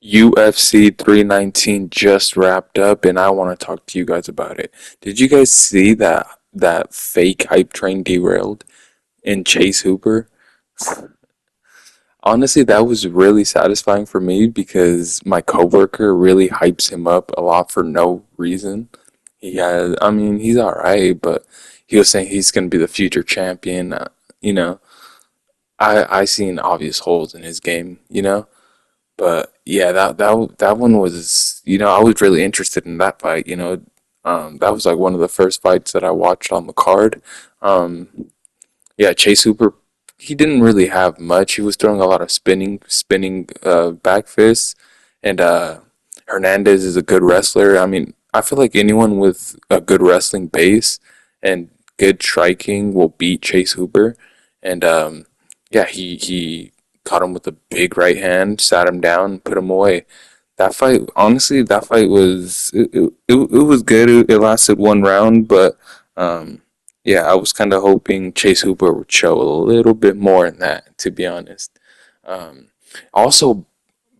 UFC 319 just wrapped up, and I want to talk to you guys about it. Did you guys see that fake hype train derailed in Chase Hooper? Honestly, that was really satisfying for me because my coworker really hypes him up a lot for no reason. I mean, he's all right, but he was saying he's going to be the future champion. You know, I seen obvious holes in his game. But yeah, that one was, I was really interested in that fight. That was like one of the first fights that I watched on the card. Yeah, Chase Hooper, he didn't really have much. He was throwing a lot of spinning back fists, and Hernandez is a good wrestler. I mean, I feel like anyone with a good wrestling base and good striking will beat Chase Hooper, and yeah, he caught him with a big right hand, sat him down, put him away. That fight, honestly, that fight it was good. It lasted one round, but um, yeah, I was kind of hoping Chase Hooper would show a little bit more in that, to be honest. Um, Also,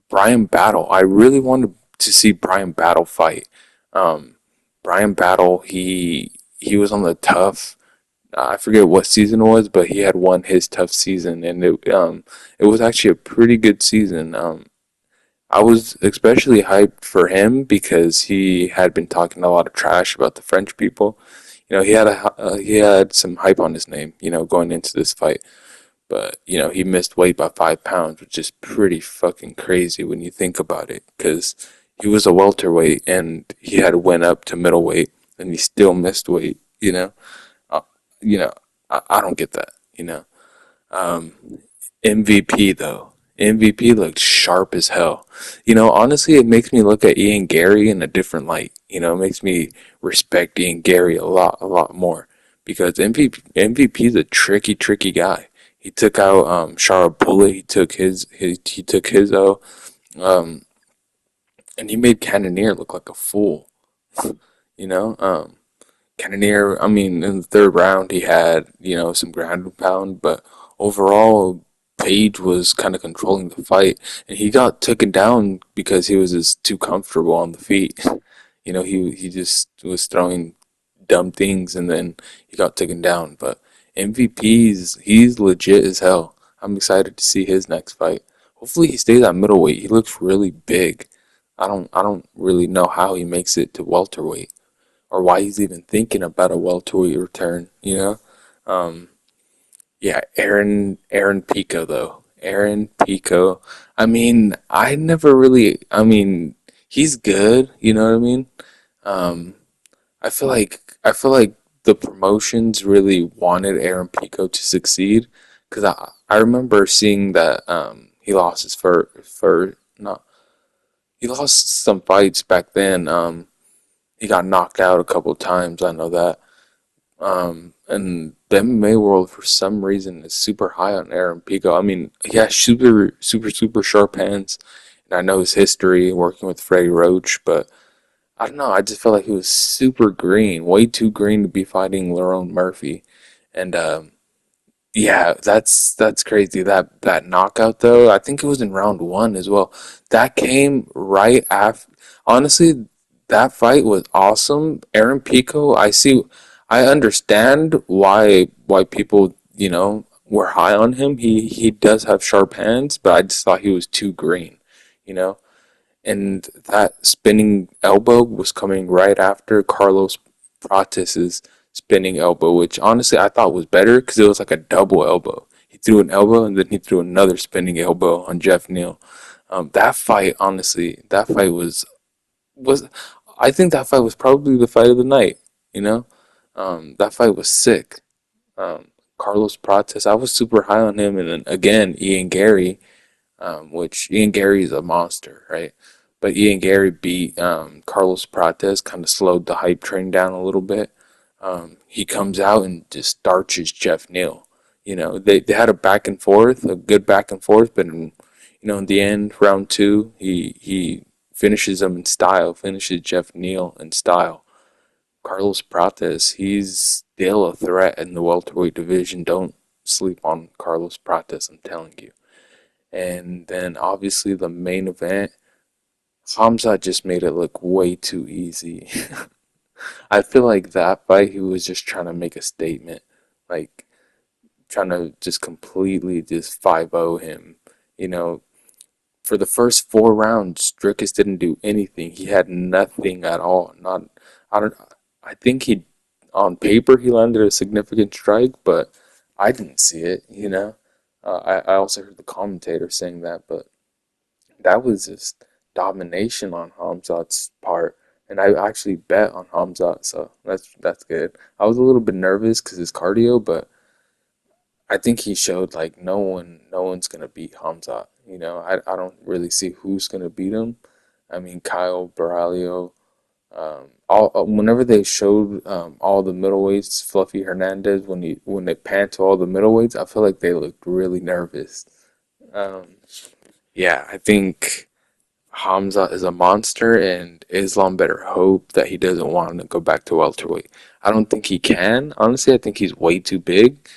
Brian Battle. I really wanted to see Brian Battle fight. Um, Brian Battle, he was on the tough. I forget what season it was, but he had won his tough season, and it was actually a pretty good season. I was especially hyped for him because he had been talking a lot of trash about the French people. He had some hype on his name, going into this fight. But he missed weight by 5 pounds, which is pretty fucking crazy when you think about it. Because he was a welterweight and he had went up to middleweight, and he still missed weight. Uh, you know, I don't get that. Um, MVP though. MVP looked sharp as hell. Honestly, it makes me look at Ian Gary in a different light. It makes me respect Ian Gary a lot more because MVP is a tricky guy. He took out Shara Bullet. He took his O, um, and he made Cannonier look like a fool. You know, Cannonier. I mean, in the third round, he had some ground and pound, but overall, Page was kind of controlling the fight, and he got taken down because he was just too comfortable on the feet. He just was throwing dumb things, and then he got taken down. But MVP's he's legit as hell. I'm excited to see his next fight. Hopefully, he stays at middleweight. He looks really big. I don't really know how he makes it to welterweight or why he's even thinking about a welterweight return. Um, yeah, Aaron Pico though. Aaron Pico. I mean, I never really. I mean, he's good. You know what I mean? Um, I feel like the promotions really wanted Aaron Pico to succeed because I remember seeing that he lost his for not he lost some fights back then. He got knocked out a couple of times. I know that. And the MMA world for some reason is super high on Aaron Pico. I mean, he has super sharp hands, and I know his history working with Freddie Roach, but I don't know. I just felt like he was super green, way too green to be fighting Lerone Murphy, and yeah, that's crazy. That knockout though, I think it was in round one as well. That came right after. Honestly, that fight was awesome. Aaron Pico, I understand why people were high on him. He does have sharp hands, but I just thought he was too green, you know. And that spinning elbow was coming right after Carlos Pratis's spinning elbow, which honestly I thought was better because it was like a double elbow. He threw an elbow and then he threw another spinning elbow on Jeff Neal. That fight, honestly, that fight was I think that fight was probably the fight of the night. You know, that fight was sick. Carlos Pratis, I was super high on him, and then again Ian Gary, which Ian Gary is a monster, right? But Ian Gary beat Carlos Prates, kind of slowed the hype train down a little bit. He comes out and just starches Jeff Neal. They had a back and forth, a good back and forth, but in the end, round two, he finishes him in style, finishes Jeff Neal in style. Carlos Prates, he's still a threat in the welterweight division. Don't sleep on Carlos Prates, I'm telling you. And then obviously the main event. Hamza just made it look way too easy. I feel like that fight, he was just trying to make a statement, like trying to just completely just 5-0 him. You know, for the first 4 rounds, Dricus didn't do anything. He had nothing at all. Not, I don't, I think he, on paper, he landed a significant strike, but I didn't see it. I also heard the commentator saying that, but that was just domination on Hamzat's part. And I actually bet on Hamzat, so that's good. I was a little bit nervous because his cardio, but I think he showed like no one's gonna beat Hamzat. I don't really see who's gonna beat him. I mean, Kyle Baralio. All whenever they showed all the middleweights, Fluffy Hernandez, when they panned to all the middleweights, I feel like they looked really nervous. Um, yeah, I think Hamza is a monster, and Islam better hope that he doesn't want to go back to welterweight. I don't think he can. Honestly, I think he's way too big.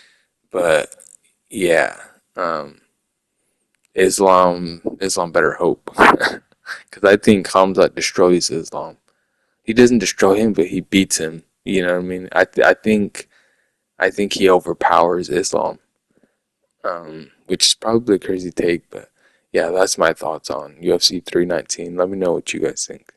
But yeah, um, Islam better hope, because I think Hamza destroys Islam. He doesn't destroy him, but he beats him. You know what I mean? I think he overpowers Islam, which is probably a crazy take, but yeah, that's my thoughts on UFC 319. Let me know what you guys think.